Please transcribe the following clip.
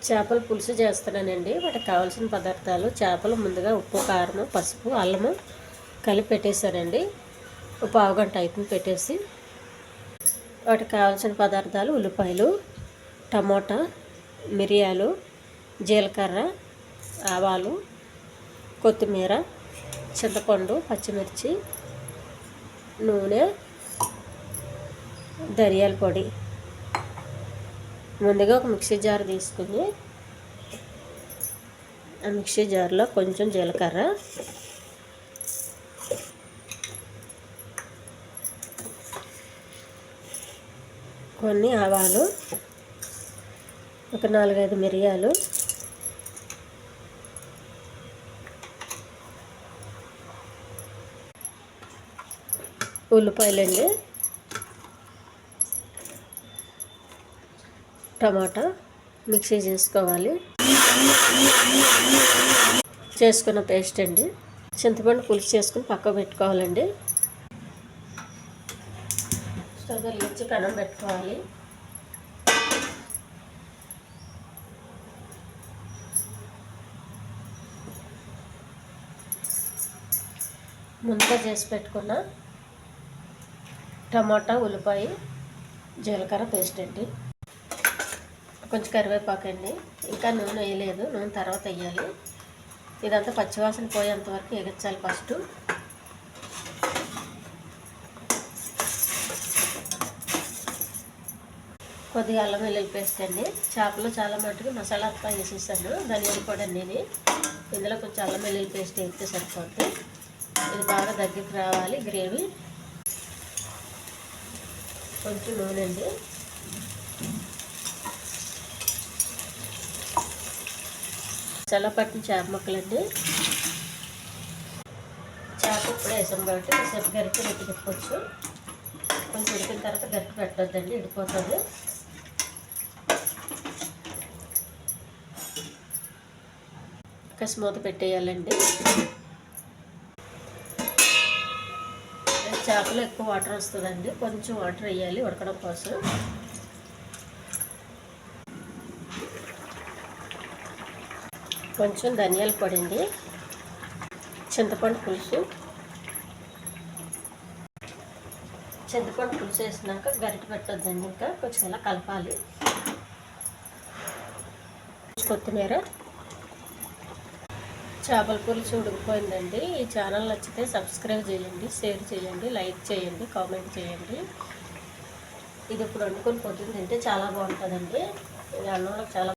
చేపల పులుసు చేస్తున్నానండి. వాటికి కావాల్సిన పదార్థాలు: చేపలు ముందుగా ఉప్పు, కారం, పసుపు, అల్లము కలిపి పెట్టేశానండి. ఒక పావుగంట అవుతుంది పెట్టేసి. వాటికి కావాల్సిన పదార్థాలు: ఉల్లిపాయలు, టమోటా, మిరియాలు, జీలకర్ర, ఆవాలు, కొత్తిమీర, చింతపండు, పచ్చిమిర్చి, నూనె, ధనియాల పొడి. ముందుగా ఒక మిక్సీ జార్ తీసుకుని ఆ మిక్సీ జార్లో కొంచెం జీలకర్ర, కొన్ని ఆవాలు, ఒక 4-5 మిరియాలు, ఉల్లిపాయలండి, టమాటా మిక్సీ చేసుకోవాలి. చేసుకున్న పేస్ట్ అండి. చింతపండు పులుసు చేసుకుని పక్కకు పెట్టుకోవాలండి. స్టవ్ వెలిగించి పెనం పెట్టుకోవాలి. ముందుగా చేసి పెట్టుకున్న టమాటా, ఉల్లిపాయ, జీలకర్ర పేస్ట్ అండి. కొంచెం కరివేపాకు అండి. ఇంకా నూనె వేయలేదు, నూనె తర్వాత వేయాలి. ఇదంతా పచ్చివాసన పోయేంత వరకు ఎగించాలి. ఫస్ట్ కొద్దిగా అల్లం వెల్లుల్లి పేస్ట్ అండి. చేపలు చాలా మటుకు మసాలా అంతా వేసేసాను. ధనియాల పొడి అనేది ఇందులో కొంచెం అల్లం వెల్లుల్లి పేస్ట్ వేస్తే సరిపోతుంది. ఇది బాగా దగ్గరికి రావాలి గ్రేవీ. కొంచెం నూనె అండి. మసాలా పట్టిన చేప ముక్కలండి. చేప ఇప్పుడే వేసాం కాబట్టి సేపు గరిటె పెట్టి పెట్టుకోవచ్చు. కొంచెం ఉడికిన తర్వాత గరిటె పెట్టొద్దండి, ఇడిపోతుంది. మూత పెట్టేయాలండి. చేపలో ఎక్కువ వాటర్ వస్తుందండి, కొంచెం వాటర్ వేయాలి ఉడకడం కోసం. కొంచెం ధనియాల పొడి అండి, చింతపండు పులుసు. చింతపండు పులుసు వేసినాక గరిటె పెట్టొద్దండి, ఇంకా కొంచెం ఇలా కలపాలి. కొత్తిమీర. చేపల పులుసు ఉడికిపోయిందండి. ఈ ఛానల్ నచ్చితే సబ్స్క్రైబ్ చేయండి, షేర్ చేయండి, లైక్ చేయండి, కామెంట్ చేయండి. ఇది ఇప్పుడు వండుకొని పొద్దున్న తింటే చాలా బాగుంటుందండి. ఇది అన్నంలో చాలా